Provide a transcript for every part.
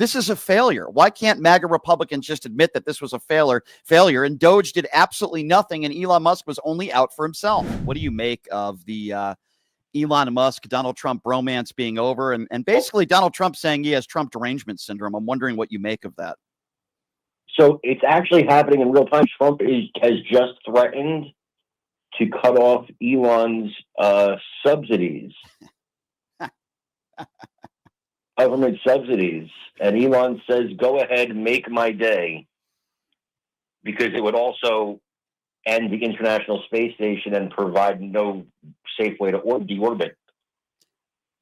This is a failure. Why can't MAGA Republicans just admit that this was a failure and Doge did absolutely nothing and Elon Musk was only out for himself? What do you make of the Elon Musk, Donald Trump bromance being over and basically Donald Trump saying he has Trump derangement syndrome? I'm wondering what you make of that. So it's actually happening in real time. Trump has just threatened to cut off Elon's subsidies, government subsidies. And Elon says, go ahead, make my day, because it would also end the International Space Station and provide no safe way to deorbit.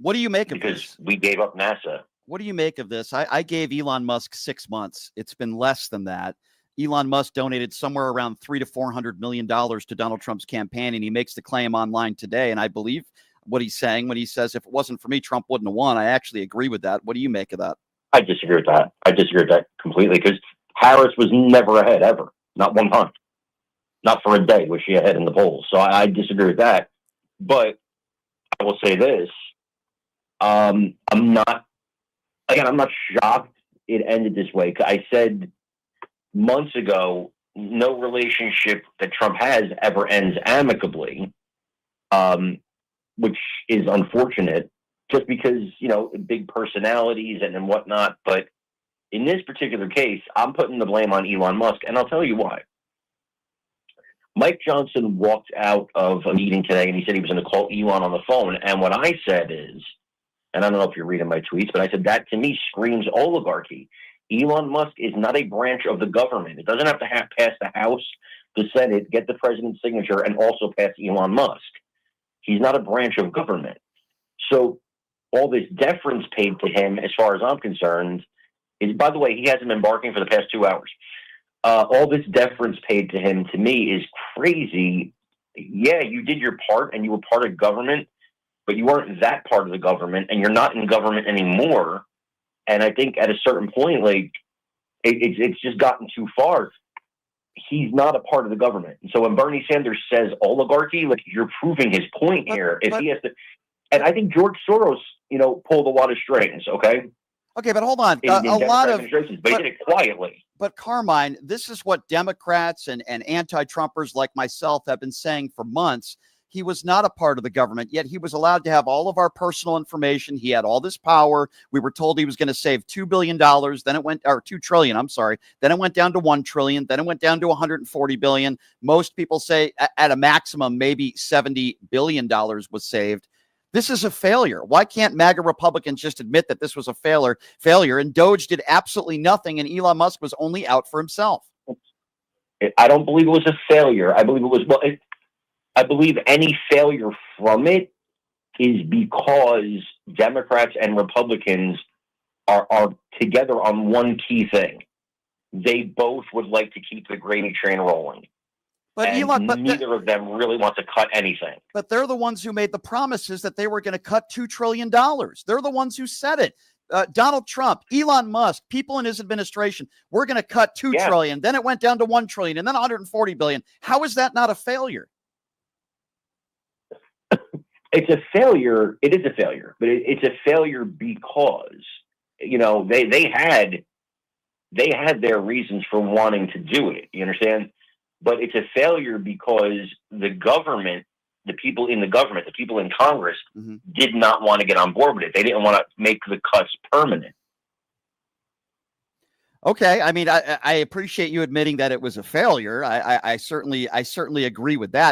What do you make of this? Because we gave up NASA. What do you make of this? I gave Elon Musk 6 months. It's been less than that. Elon Musk donated somewhere around $300 to $400 million to Donald Trump's campaign, and he makes the claim online today. And I believe what he's saying when he says, if it wasn't for me, Trump wouldn't have won. I actually agree with that. What do you make of that? I disagree with that. I disagree with that completely, because Harris was never ahead, ever. Not one time. Not for a day was she ahead in the polls. So I disagree with that. But I will say this. I'm not shocked it ended this way. I said months ago, no relationship that Trump has ever ends amicably, which is unfortunate, just because, big personalities and whatnot. But in this particular case, I'm putting the blame on Elon Musk, and I'll tell you why. Mike Johnson walked out of a meeting today, and he said he was going to call Elon on the phone. And what I said is, and I don't know if you're reading my tweets, but I said that to me screams oligarchy. Elon Musk is not a branch of the government. It doesn't have to pass the House, the Senate, get the president's signature, and also pass Elon Musk. He's not a branch of government. So all this deference paid to him, as far as I'm concerned, is, by the way, he hasn't been barking for the past 2 hours. All this deference paid to him, to me, is crazy. Yeah, you did your part and you were part of government, but you weren't that part of the government, and you're not in government anymore. And I think at a certain point, it's just gotten too far. He's not a part of the government. And so when Bernie Sanders says oligarchy, you're proving his point here. If he has to, and I think George Soros, pulled a lot of strings. Okay, but hold on. In a lot of, but he did it quietly. But Carmine, this is what Democrats and anti-Trumpers like myself have been saying for months. He was not a part of the government, yet he was allowed to have all of our personal information. He had all this power. We were told he was going to save $2 billion. Then it went, or $2 trillion. I'm sorry. Then it went down to $1 trillion. Then it went down to $140 billion. Most people say at a maximum, maybe $70 billion was saved. This is a failure. Why can't MAGA Republicans just admit that this was a failure and Doge did absolutely nothing and Elon Musk was only out for himself? I don't believe it was a failure. I believe it was, I believe any failure from it is because Democrats and Republicans are together on one key thing. They both would like to keep the gravy train rolling. But and neither of them really want to cut anything. But they're the ones who made the promises that they were going to cut $2 trillion. They're the ones who said it. Donald Trump, Elon Musk, people in his administration, we're going to cut $2 trillion. Then it went down to $1 trillion and then $140 billion. How is that not a failure? It's a failure. It is a failure, but it's a failure because, they had their reasons for wanting to do it. You understand? But it's a failure because the government, the people in the government, the people in Congress did not want to get on board with it. They didn't want to make the cuts permanent. Okay. I mean, I appreciate you admitting that it was a failure. I certainly agree with that.